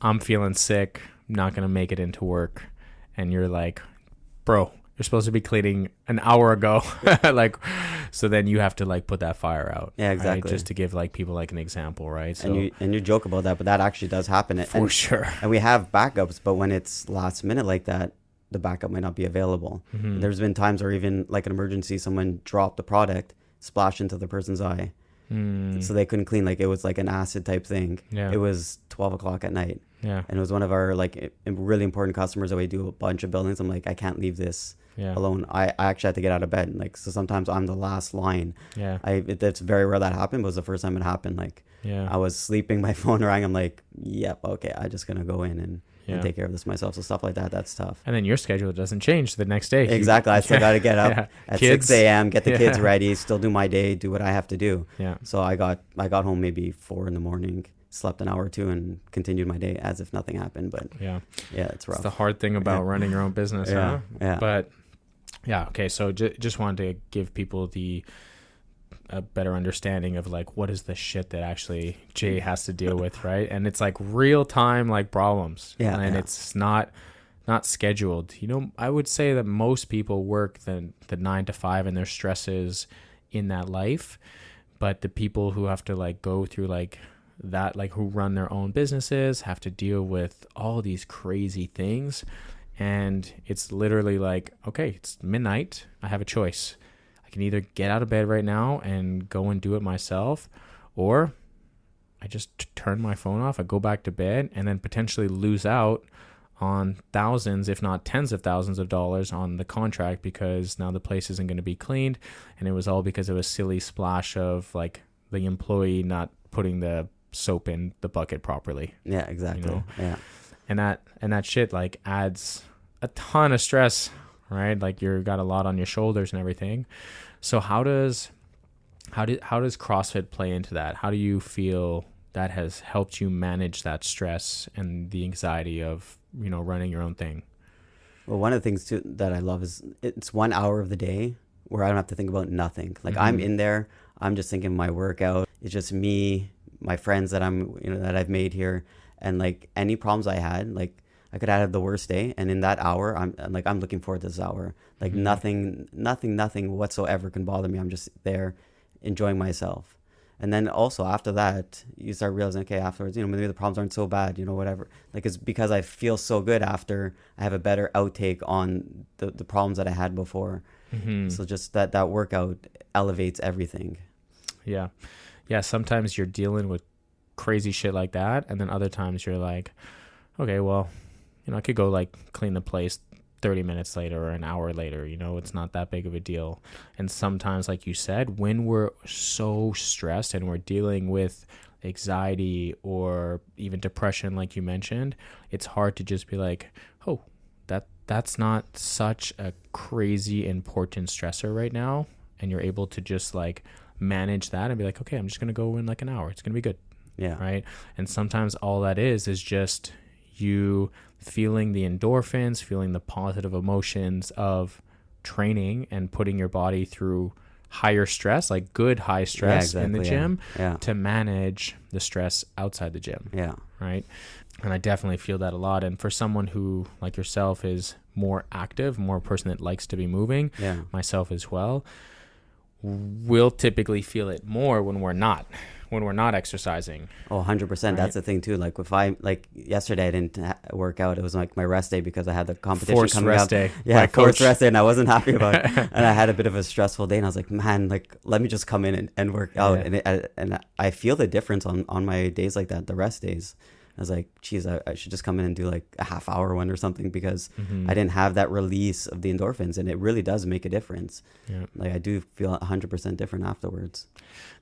I'm feeling sick, not gonna make it into work. And you're like, bro, you're supposed to be cleaning an hour ago. Like, so then you have to like put that fire out. Yeah, exactly. Right? Just to give like people like an example, right? So, and you joke about that, but that actually does happen. For sure. And we have backups, but when it's last minute like that, the backup might not be available. There's been times where even like an emergency, someone dropped the product, splashed into the person's eye. So they couldn't clean. Like it was like an acid type thing. Yeah. It was 12 o'clock at night. Yeah. And it was one of our like really important customers that we do a bunch of buildings. I'm like, I can't leave this alone. I actually had to get out of bed. Like, so sometimes I'm the last line. Yeah. It's very rare that happened, but it was the first time it happened. Like, I was sleeping, my phone rang. I'm like, yep, okay, I'm just going to go in and take care of this myself. So stuff like that, that's tough. And then your schedule doesn't change the next day. Exactly. I still got to get up at 6 a.m., get the kids ready, still do my day, do what I have to do. Yeah. So I got home maybe 4 a.m, slept an hour or two, and continued my day as if nothing happened. But it's rough. It's the hard thing about running your own business. Huh? Yeah. But okay. So just wanted to give people a better understanding of like what is the shit that actually Jay has to deal with, right? And it's like real time like problems. Yeah. And it's not scheduled. I would say that most people work the 9 to 5 and their stresses in that life, but the people who have to like go through like that, like who run their own businesses, have to deal with all these crazy things. And it's literally like, okay, it's midnight. I have a choice. I can either get out of bed right now and go and do it myself, or I just turn my phone off, I go back to bed, and then potentially lose out on thousands, if not tens of thousands of dollars on the contract, because now the place isn't going to be cleaned. And it was all because of a silly splash of like the employee not putting the soap in the bucket properly. Yeah, exactly. Yeah. And that shit like adds a ton of stress, right? Like you've got a lot on your shoulders and everything. So how does CrossFit play into that? How do you feel that has helped you manage that stress and the anxiety of, running your own thing? Well, one of the things too that I love is it's 1 hour of the day where I don't have to think about nothing. Like I'm in there, I'm just thinking of my workout. It's just me, my friends that that I've made here, and like any problems I had, like I could have had the worst day, and in that hour I'm looking forward to this hour. Like nothing whatsoever can bother me. I'm just there enjoying myself. And then also after that, you start realizing, okay, afterwards, maybe the problems aren't so bad, whatever. Like it's because I feel so good after I have a better outtake on the problems that I had before. So just that workout elevates everything. Yeah. Sometimes you're dealing with crazy shit like that, and then other times you're like, okay, well, I could go like clean the place 30 minutes later or an hour later. It's not that big of a deal. And sometimes, like you said, when we're so stressed and we're dealing with anxiety or even depression, like you mentioned, it's hard to just be like, oh, that's not such a crazy important stressor right now. And you're able to just like manage that and be like, okay, I'm just going to go in like an hour. It's going to be good. Yeah. Right. And sometimes all that is just you feeling the endorphins, feeling the positive emotions of training and putting your body through higher stress, like good high stress in the gym to manage the stress outside the gym. Yeah. Right. And I definitely feel that a lot. And for someone who, like yourself, is more active, more a person that likes to be moving, myself as well, we'll typically feel it more when we're not when we're not exercising. Oh, 100%. Right. That's the thing too. Like if I, like yesterday I didn't work out. It was like my rest day because I had the competition Forced coming rest up. day. Yeah, by forced coach. rest day, and I wasn't happy about it. And I had a bit of a stressful day, and I was like, man, like let me just come in and work out. And I feel the difference on my days like that, the rest days. I was like, geez, I should just come in and do like a half-hour one or something, because I didn't have that release of the endorphins, and it really does make a difference. Yeah. Like I do feel 100% different afterwards.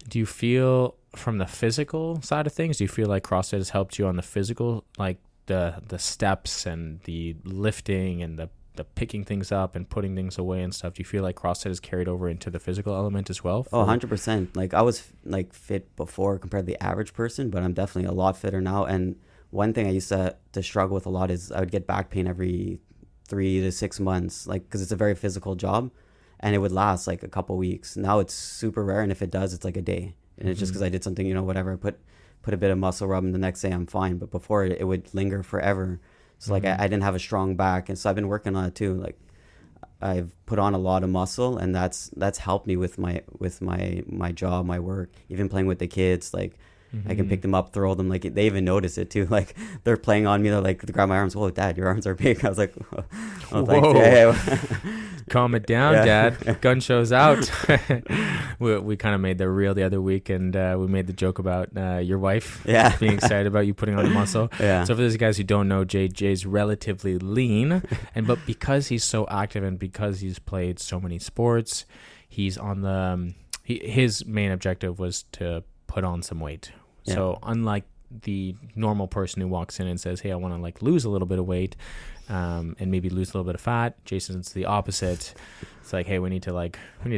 Do you feel from the physical side of things, do you feel like CrossFit has helped you on the physical, like the steps and the lifting and the picking things up and putting things away and stuff? Do you feel like CrossFit has carried over into the physical element as well? Oh, 100%. Like I was like fit before compared to the average person, but I'm definitely a lot fitter now. And one thing I used to struggle with a lot is I would get back pain every 3 to 6 months, like because it's a very physical job, and it would last like a couple weeks. Now it's super rare, and if it does, it's like a day. And it's just because I did something, you know, whatever, put a bit of muscle rub, and the next day I'm fine. But before it would linger forever. So like I didn't have a strong back, and so I've been working on it too. Like I've put on a lot of muscle, and that's helped me with my job, my work, even playing with the kids. Like I can pick them up, throw them. Like they even notice it too. Like they're playing on me. They're like, they grab my arms. Whoa, Dad, your arms are big. I was like, oh, whoa, yeah. Calm it down, Yeah. Dad. Gun show's out. we kind of made the reel the other week, and we made the joke about your wife being excited about you putting on the muscle. Yeah. So for those guys who don't know, Jay's relatively lean, but because he's so active and because he's played so many sports, he's on the his main objective was to put on some weight. Yeah. So unlike the normal person who walks in and says, hey, I want to like lose a little bit of weight and maybe lose a little bit of fat, Jason's the opposite. It's like, hey, we need to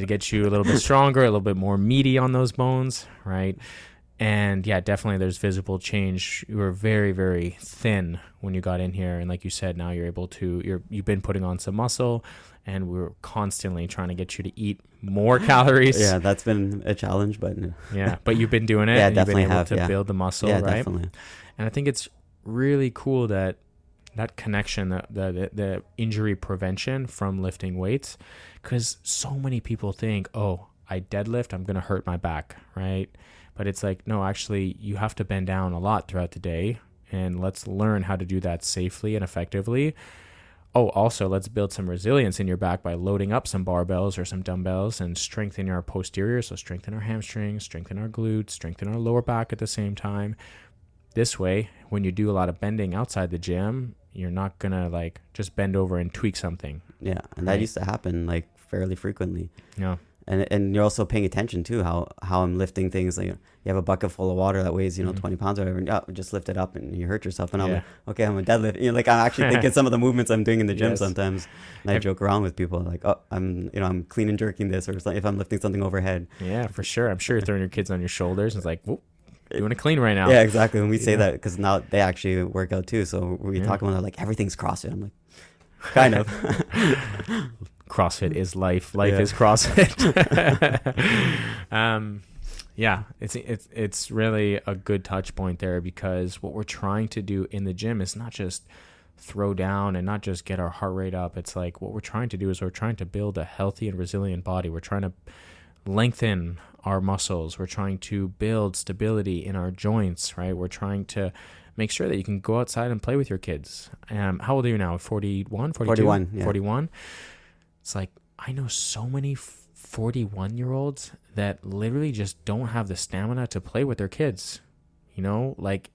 get you a little bit stronger, a little bit more meaty on those bones, right? And yeah, definitely there's visible change. You were very, very thin when you got in here, and like you said, now you're able to you've been putting on some muscle, and we're constantly trying to get you to eat more calories. Yeah, that's been a challenge, but yeah, but you've been doing it. Yeah, and definitely you've been have, able to build the muscle, yeah, right? definitely. And I think it's really cool that connection, the injury prevention from lifting weights, because so many people think, oh, I deadlift, I'm going to hurt my back, right? But it's like, no, actually, you have to bend down a lot throughout the day, and let's learn how to do that safely and effectively. Oh, also, let's build some resilience in your back by loading up some barbells or some dumbbells and strengthen our posterior, so strengthen our hamstrings, strengthen our glutes, strengthen our lower back at the same time. This way, when you do a lot of bending outside the gym, you're not going to like just bend over and tweak something. Yeah, and that used to happen like fairly frequently. Yeah. And you're also paying attention to how I'm lifting things. Like you have a bucket full of water that weighs 20 pounds or whatever, and just lift it up and you hurt yourself. And I'm like, okay, I'm a deadlift. Like I'm actually thinking some of the movements I'm doing in the gym sometimes. And I joke around with people like, oh, I'm clean and jerking this, or if I'm lifting something overhead. Yeah, for sure. I'm sure you're throwing your kids on your shoulders. It's like, whoop, you want to clean right now. Yeah, exactly. When we say that, because now they actually work out too. So we talk about like everything's CrossFit. I'm like, kind of. CrossFit is life. Life is CrossFit. Yeah, it's really a good touch point there, because what we're trying to do in the gym is not just throw down and not just get our heart rate up. It's like what we're trying to do is we're trying to build a healthy and resilient body. We're trying to lengthen our muscles. We're trying to build stability in our joints, right? We're trying to make sure that you can go outside and play with your kids. How old are you now? 41, 42? 41, yeah. 41. It's like, I know so many 41-year-olds that literally just don't have the stamina to play with their kids. Like,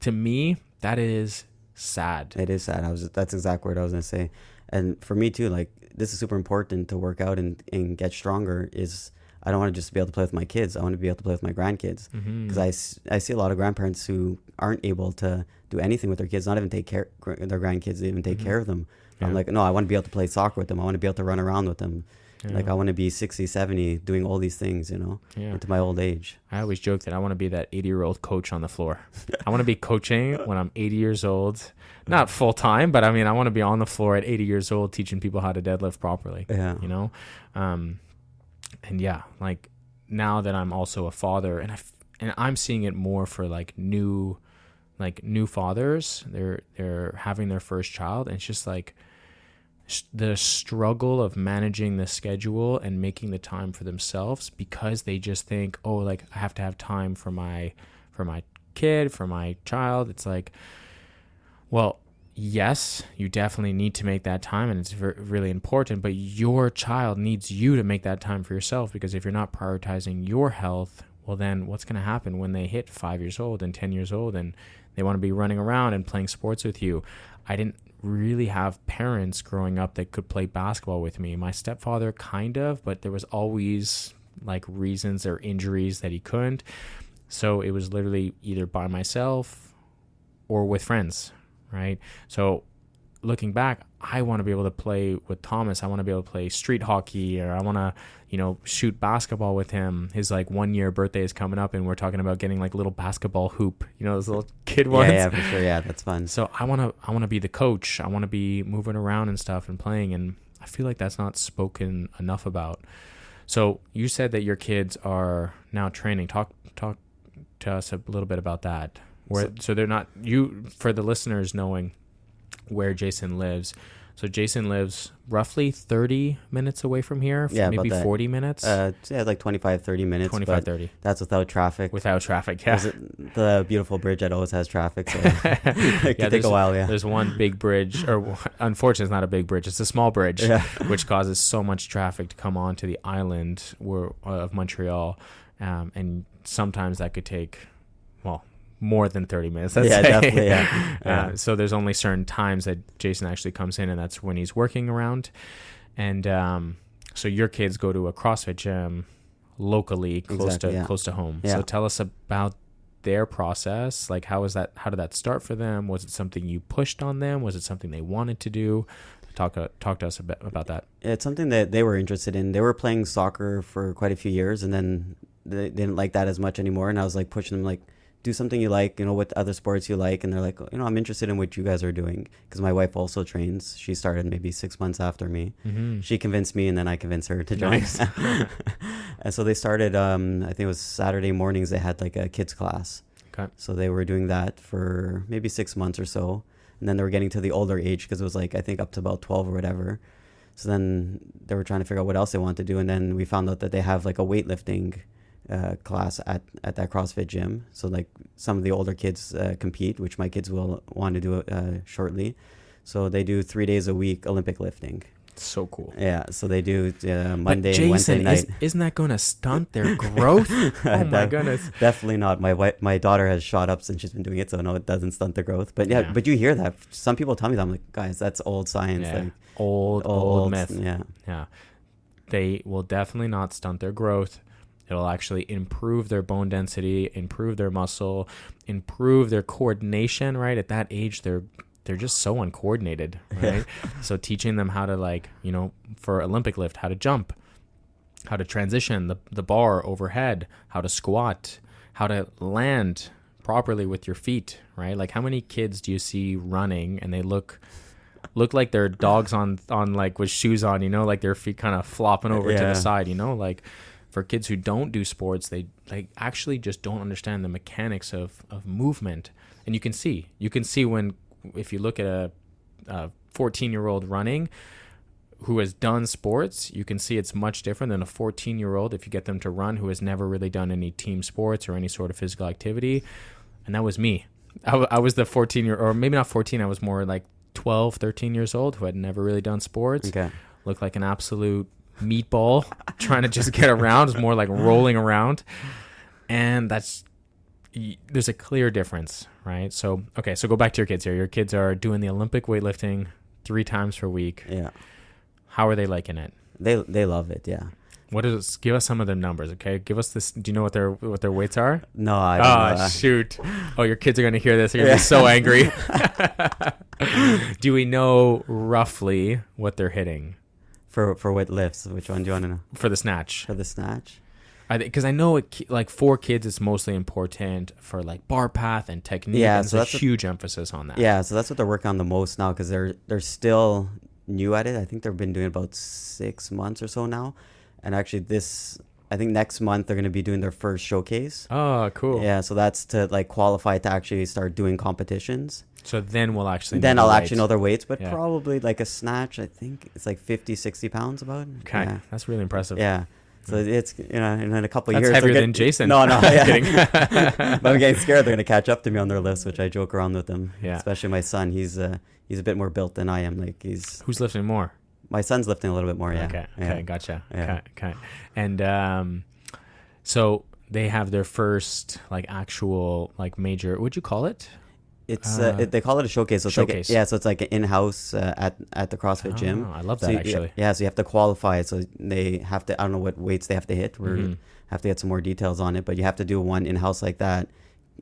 to me, that is sad. It is sad. That's exactly what I was going to say. And for me too, like, this is super important to work out and get stronger. Is I don't want to just be able to play with my kids. I want to be able to play with my grandkids, because I see a lot of grandparents who aren't able to do anything with their kids, not even take care their grandkids, they even take care of them. Yeah. I'm like, no, I want to be able to play soccer with them. I want to be able to run around with them. Yeah. Like I want to be 60, 70 doing all these things, into my old age. I always joke that I want to be that 80-year-old coach on the floor. I want to be coaching when I'm 80 years old, not full time, but I mean, I want to be on the floor at 80 years old, teaching people how to deadlift properly. Yeah. And yeah, like now that I'm also a father, and I'm seeing it more for like new fathers, they're having their first child, and it's just like, the struggle of managing the schedule and making the time for themselves, because they just think, oh, like I have to have time for my kid, for my child. It's like, well, yes, you definitely need to make that time, and it's really important, but your child needs you to make that time for yourself, because if you're not prioritizing your health, well, then what's going to happen when they hit 5 years old and 10 years old and they want to be running around and playing sports with you? I didn't really have parents growing up that could play basketball with me. My stepfather kind of, but there was always like reasons or injuries that he couldn't. So it was literally either by myself or with friends, right? So looking back, I want to be able to play with Thomas. I want to be able to play street hockey, or I want to, shoot basketball with him. His like 1 year birthday is coming up, and we're talking about getting like little basketball hoop, those little kid ones. Yeah, for sure. Yeah, that's fun. So I want to be the coach. I want to be moving around and stuff and playing. And I feel like that's not spoken enough about. So you said that your kids are now training. Talk to us a little bit about that. So they're not, for the listeners knowing where Jason lives. So Jason lives roughly 30 minutes away from here, maybe 40 minutes. Like 25, 30 minutes. 25, 30. That's without traffic. Without traffic, yeah. The beautiful bridge that always has traffic, so it can take a while, yeah. There's one big bridge, or unfortunately it's not a big bridge, it's a small bridge, which causes so much traffic to come onto the island of Montreal, and sometimes that could take, more than 30 minutes. Let's say. Definitely. Yeah. So there's only certain times that Jason actually comes in, and that's when he's working around. And so your kids go to a CrossFit gym locally, close to home. Yeah. So tell us about their process. Like, how did that start for them? Was it something you pushed on them? Was it something they wanted to do? Talk to us a bit about that. It's something that they were interested in. They were playing soccer for quite a few years, and then they didn't like that as much anymore. And I was like pushing them, like, do something you like, with other sports you like. And they're like, I'm interested in what you guys are doing, because my wife also trains. She started maybe 6 months after me. Mm-hmm. She convinced me, and then I convinced her to join. Nice. And so they started, I think it was Saturday mornings, they had like a kids class. Okay. So they were doing that for maybe 6 months or so. And then they were getting to the older age, because it was like, I think up to about 12 or whatever. So then they were trying to figure out what else they wanted to do. And then we found out that they have like a weightlifting class at that CrossFit gym. So like some of the older kids compete, which my kids will want to do shortly. So they do 3 days a week Olympic lifting. So cool. Yeah, so they do Monday Jason, and Wednesday night. Isn't that going to stunt their growth? Oh my goodness. Definitely not. My daughter has shot up since she's been doing it, so no, it doesn't stunt the growth. But yeah, but you hear that. Some people tell me that. I'm like, guys, that's old science. Yeah. Like, old myth. Yeah. They will definitely not stunt their growth. It'll actually improve their bone density, improve their muscle, improve their coordination, right? At that age, they're just so uncoordinated, right? So teaching them how to, for Olympic lift, how to jump, how to transition the bar overhead, how to squat, how to land properly with your feet, right? Like, how many kids do you see running and they look like they're dogs on like with shoes on, like their feet kind of flopping over to the side, like. For kids who don't do sports, they actually just don't understand the mechanics of movement. And you can see if you look at a 14-year-old running who has done sports, you can see it's much different than a 14-year-old if you get them to run who has never really done any team sports or any sort of physical activity. And that was me. I was the 14-year, or maybe not 14, I was more like 12, 13 years old who had never really done sports. Okay. Looked like an absolute meatball trying to just get around. It's more like rolling around, and there's a clear difference, right? So go back to your kids here. Your kids are doing the Olympic weightlifting 3 times per week. Yeah. How are they liking it? They love it. Yeah. Give us some of the numbers, okay? Give us this. Do you know what their weights are? No, I don't know. Shoot. Oh, your kids are going to hear this. They're going to be so angry. Do we know roughly what they're hitting? For what lifts? Which one do you want to know? For the snatch. For the snatch? Because I know for kids, it's mostly important for like bar path and technique. Yeah, and so that's a huge emphasis on that. Yeah, so that's what they're working on the most now, because they're still new at it. I think they've been doing it about 6 months or so now. And actually I think next month they're going to be doing their first showcase. Oh, cool. Yeah, so that's to like qualify to actually start doing competitions. So then we'll actually Then know I'll the actually know weights. their weights, but Yeah. probably like a snatch, I think it's like 50, 60 pounds about. Okay, Yeah. that's really impressive. Yeah. So it's, you know, and in a couple of That's years. heavier they'll than Jason. No, yeah. Kidding. But I'm getting scared they're going to catch up to me on their list, which I joke around with them. Yeah. Especially my son. He's a bit more built than I am. Like Who's lifting more? my son's lifting a little bit more. Yeah. Okay. Yeah. Okay. Gotcha. Yeah. Okay. And so they have their first like actual like major. What'd you call it? It's they call it a showcase. So it's Showcase. like so it's like an in-house at the CrossFit gym. Oh, I love that So actually. Yeah, so you have to qualify. So they have to. I don't know what weights they have to hit. We have to get some more details on it. But you have to do one in-house like that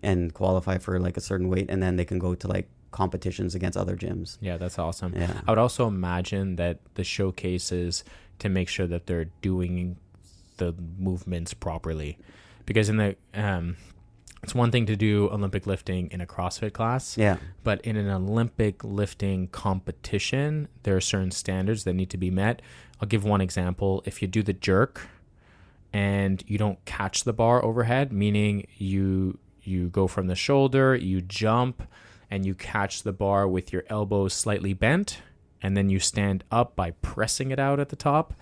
and qualify for like a certain weight, and then they can go to like competitions against other gyms. Yeah, that's awesome. Yeah. I would also imagine that the showcases to make sure that they're doing the movements properly, because in the it's one thing to do Olympic lifting in a CrossFit class, Yeah. but in an Olympic lifting competition, there are certain standards that need to be met. I'll give one example. If you do the jerk and you don't catch the bar overhead, meaning you go from the shoulder, you jump, and you catch the bar with your elbows slightly bent, and then you stand up by pressing it out at the top,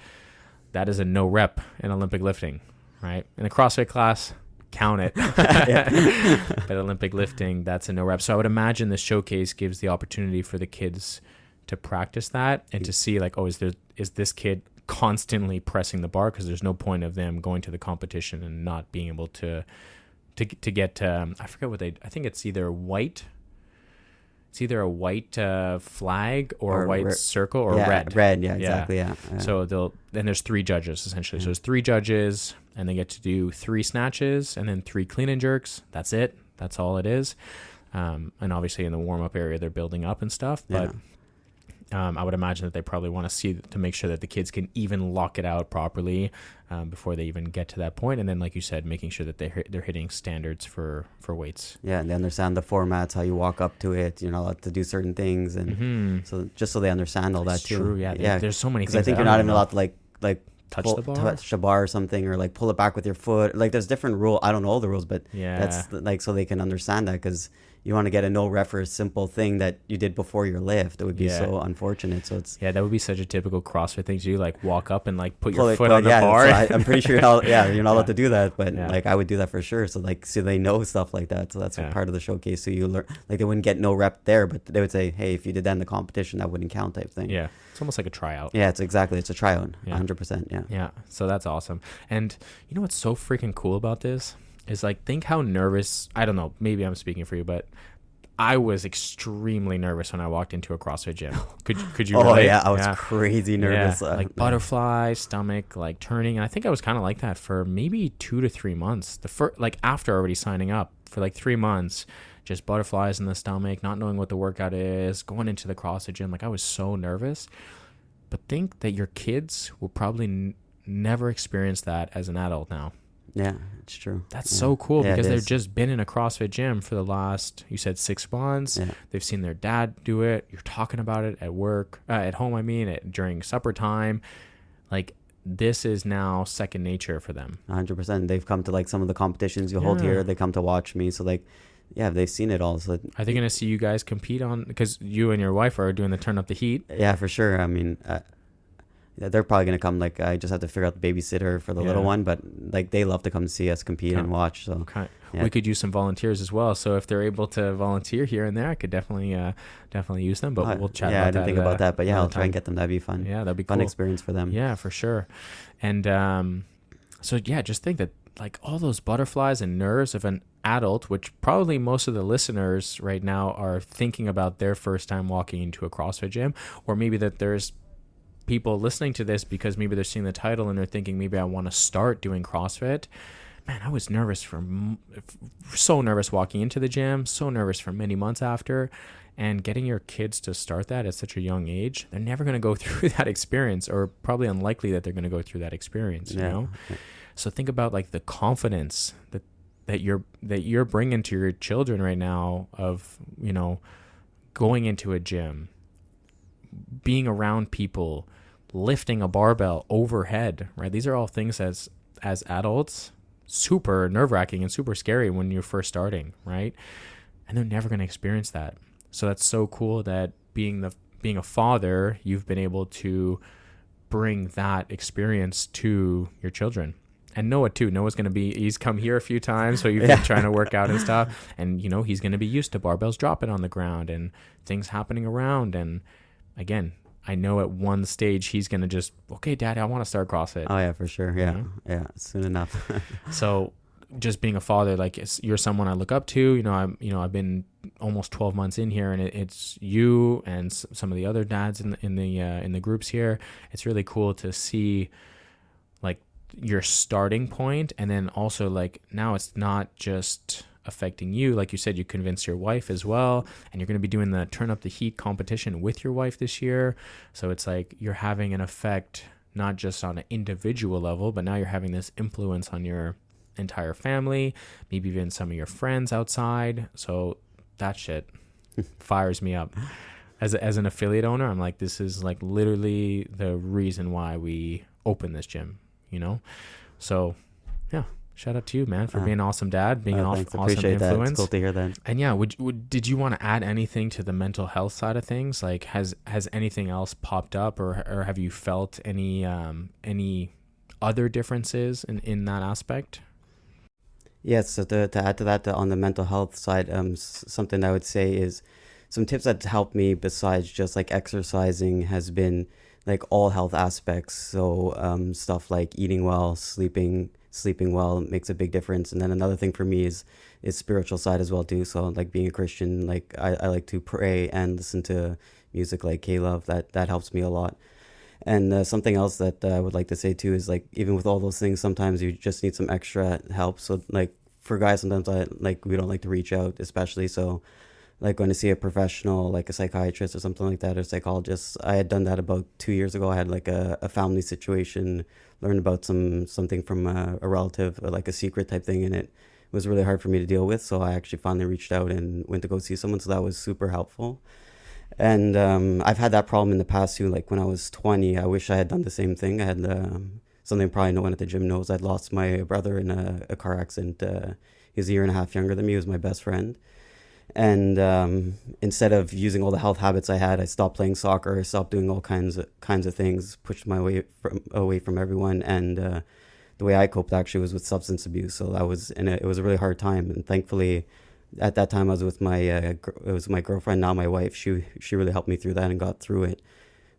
that is a no rep in Olympic lifting, right? In a CrossFit class, count it. But Olympic lifting, that's a no rep. So I would imagine the showcase gives the opportunity for the kids to practice that and to see like, oh, is this kid constantly pressing the bar? Because there's no point of them going to the competition and not being able to get I forget what I think it's either a white flag or a white circle or red. Yeah, exactly. Yeah. So then there's 3 judges essentially. So there's 3 judges and they get to do 3 snatches and then 3 clean and jerks. That's it. That's all it is. And obviously in the warm up area, they're building up and stuff, but I would imagine that they probably want to see to make sure that the kids can even lock it out properly before they even get to that point. And then, like you said, making sure that they're hitting standards for weights. Yeah, and they understand the formats, how you walk up to it. You're not allowed to do certain things, and so just so they understand all that too. True. Yeah. There's so many things. I think you're not even allowed to like touch the bar or something, or like pull it back with your foot. Like there's different rule. I don't know all the rules, but that's like so they can understand that, because you want to get a no ref for a simple thing that you did before your lift. It would be so unfortunate. So it's that would be such a typical CrossFit thing to do, like walk up and like put your foot on the bar. So I'm pretty sure you're not allowed to do that, but like I would do that for sure. So like they know stuff like that. So that's part of the showcase. So you learn, like they wouldn't get no rep there, but they would say, hey, if you did that in the competition, that wouldn't count type thing. Yeah, it's almost like a tryout. Yeah, it's a tryout. 100%. Yeah. So that's awesome. And you know what's so freaking cool about this is like, think how nervous. I don't know. Maybe I'm speaking for you, but I was extremely nervous when I walked into a CrossFit gym. Could you relate? Oh yeah, I was crazy nervous. Like butterfly, stomach, like turning. And I think I was kind of like that for maybe 2 to 3 months. Like after already signing up for like 3 months, just butterflies in the stomach, not knowing what the workout is, going into the CrossFit gym. Like I was so nervous. But think that your kids will probably never experience that as an adult now. Yeah, it's true. That's so cool, because they've is. just been in a CrossFit gym for the last, you said 6 months. Yeah. They've seen their dad do it. You're talking about it at work, at home, during supper time. Like this is now second nature for them. 100%. They've come to like some of the competitions you hold here. They come to watch me. So like, they've seen it all. So are they going to see you guys compete on, because you and your wife are doing the turn up the heat? Yeah, for sure. I mean, they're probably going to come. Like I just have to figure out the babysitter for the little one, but like they love to come see us compete and watch. So we could use some volunteers as well. So if they're able to volunteer here and there, I could definitely use them. But we'll chat. Yeah, about I didn't think about that, but I'll try and get them. That'd be fun. Yeah, that'd be fun cool. experience for them. Yeah, for sure. And just think that like all those butterflies and nerves of an adult, which probably most of the listeners right now are thinking about their first time walking into a CrossFit gym, or maybe that there's people listening to this because maybe they're seeing the title and they're thinking maybe I want to start doing CrossFit. Man, I was nervous so nervous walking into the gym, so nervous for many months after. And getting your kids to start that at such a young age, they're never going to go through that experience, or probably unlikely that they're going to go through that experience, you know? So think about like the confidence that you're bringing to your children right now of, going into a gym, being around people, lifting a barbell overhead, right? These are all things that's as adults, super nerve-wracking and super scary when you're first starting, right? And they're never going to experience that. So that's so cool that being a father, you've been able to bring that experience to your children. And Noah too. Noah's going to he's come here a few times, so you've been trying to work out and stuff. And, he's going to be used to barbells dropping on the ground and things happening around. And again, I know at one stage he's going to just, okay, Dad, I want to start CrossFit. Oh yeah, for sure. Yeah. Yeah. Soon enough. So just being a father, like you're someone I look up to, I've been almost 12 months in here, and it's you and some of the other dads in the groups here. It's really cool to see like your starting point, and then also like now it's not just affecting you. Like you said, you convinced your wife as well, and you're going to be doing the Turn Up the Heat competition with your wife this year. So it's like you're having an effect not just on an individual level, but now you're having this influence on your entire family, maybe even some of your friends outside. So that shit fires me up. As an affiliate owner, I'm like, this is like literally the reason why we opened this gym, So yeah, shout out to you, man, for being an awesome dad, being an awesome Appreciate influence. That. It's cool to hear that. And yeah, did you want to add anything to the mental health side of things? Like, has anything else popped up, or have you felt any other differences in that aspect? Yes, so to add to that, on the mental health side, something I would say is some tips that helped me besides just like exercising has been like all health aspects. So stuff like eating well, sleeping well makes a big difference. And then another thing for me is spiritual side as well too. So like being a Christian, like I like to pray and listen to music like K-Love. That helps me a lot. And something else that I would like to say too is like even with all those things, sometimes you just need some extra help. So like for guys, sometimes we don't like to reach out, especially. So like going to see a professional, like a psychiatrist or something like that, or psychologist. I had done that about 2 years ago. I had like a family situation, learned about something from a relative, or like a secret type thing, and it was really hard for me to deal with. So I actually finally reached out and went to go see someone. So that was super helpful. And I've had that problem in the past too. Like when I was 20, I wish I had done the same thing. I had something probably no one at the gym knows. I'd lost my brother in a car accident. He was a year and a half younger than me. He was my best friend. And instead of using all the health habits I had, I stopped playing soccer. I stopped doing all kinds of things, pushed my way away from everyone. And the way I coped actually was with substance abuse. So it was a really hard time. And thankfully, at that time I was with it was my girlfriend, now my wife. She really helped me through that and got through it.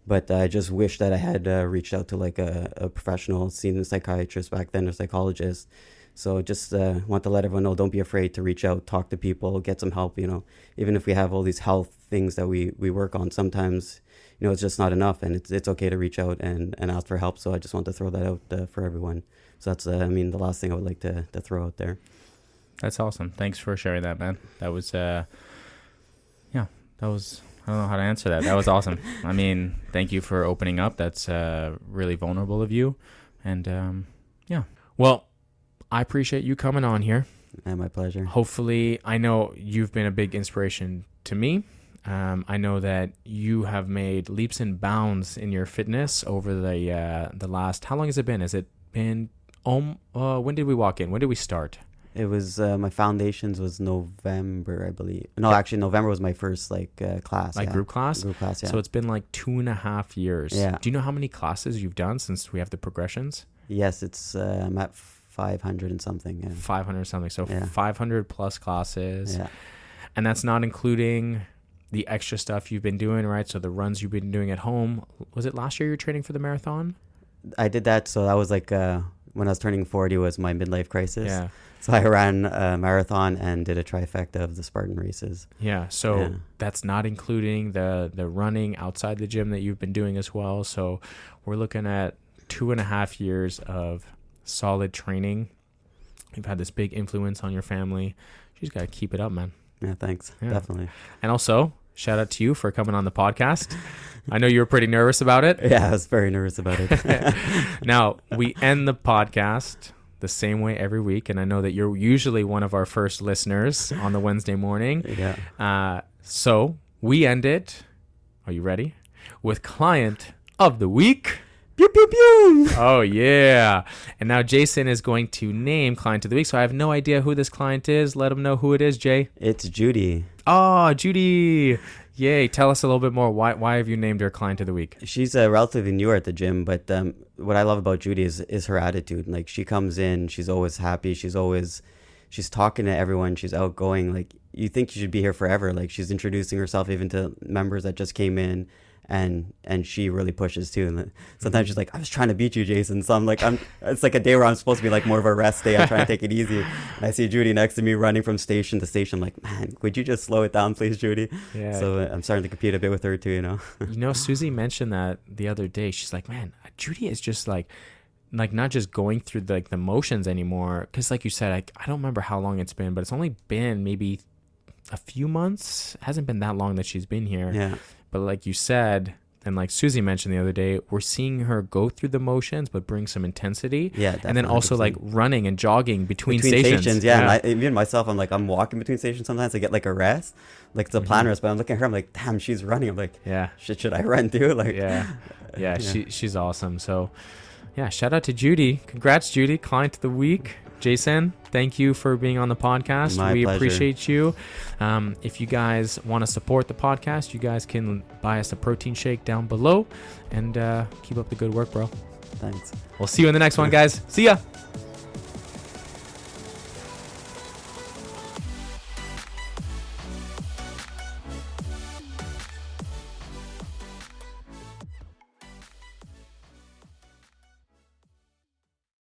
But I just wish that I had reached out to like a professional, seen a psychiatrist back then, or psychologist. So just want to let everyone know, don't be afraid to reach out, talk to people, get some help. Even if we have all these health things that we work on, sometimes it's just not enough, and it's okay to reach out and ask for help. So I just want to throw that out for everyone. So that's the last thing I would like to throw out there. That's awesome. Thanks for sharing that, man. That was I don't know how to answer that. That was awesome. Thank you for opening up. That's really vulnerable of you. And well, I appreciate you coming on here. My pleasure. Hopefully, I know you've been a big inspiration to me. I know that you have made leaps and bounds in your fitness over the last, how long has it been? Has it been, when did we walk in? When did we start? It was, my foundations was November, I believe. No, actually November was my first class. Like group class? Group class, yeah. So it's been like 2.5 years. Yeah. Do you know how many classes you've done since we have the progressions? Yes, it's, I'm at 500 and something. Yeah. 500 something. So 500 plus classes. Yeah. And that's not including the extra stuff you've been doing, right? So the runs you've been doing at home. Was it last year you were training for the marathon? I did that. So that was like when I was turning 40 was my midlife crisis. Yeah. So I ran a marathon and did a trifecta of the Spartan races. Yeah. So that's not including the running outside the gym that you've been doing as well. So we're looking at 2.5 years of solid training. You've had this big influence on your family. You just got to keep it up, man. Yeah, thanks. Yeah. Definitely. And also, shout out to you for coming on the podcast. I know you were pretty nervous about it. Yeah, I was very nervous about it. Now, we end the podcast the same way every week, and I know that you're usually one of our first listeners on the Wednesday morning. Yeah. So we end it, are you ready, with client of the week. Pew, pew, pew. Oh, yeah. And now Jason is going to name client of the week. So I have no idea who this client is. Let him know who it is, Jay. It's Judy. Oh, Judy. Yay. Tell us a little bit more. Why have you named her client of the week? She's relatively newer at the gym, but what I love about Judy is her attitude. Like, she comes in, she's always happy. She's talking to everyone. She's outgoing. Like, you think you should be here forever. Like, she's introducing herself even to members that just came in. And she really pushes too. And sometimes she's like, I was trying to beat you, Jason. So I'm like, it's like a day where I'm supposed to be like more of a rest day. I'm trying to take it easy. And I see Judy next to me running from station to station. I'm like, man, would you just slow it down, please, Judy? Yeah. So I'm starting to compete a bit with her too, you know? Susie mentioned that the other day. She's like, man, Judy is just like not just going through the motions anymore. Cause like you said, I don't remember how long it's been, but it's only been maybe a few months. It hasn't been that long that she's been here. Yeah. But like you said, and like Susie mentioned the other day, we're seeing her go through the motions, but bring some intensity. Yeah, definitely. And then also 100%. like running and jogging between stations. Yeah. And even myself, I'm walking between stations sometimes. I get like a rest. Like, it's a plan rest, but I'm looking at her. I'm like, damn, she's running. I'm like, yeah, should I run too? Like, yeah. She's awesome. So yeah, shout out to Judy. Congrats, Judy, client of the week. Jason, thank you for being on the podcast. We pleasure. appreciate you. If you guys want to support the podcast, you guys can buy us a protein shake down below, and keep up the good work, bro. Thanks. We'll see you in the next one, guys. See ya.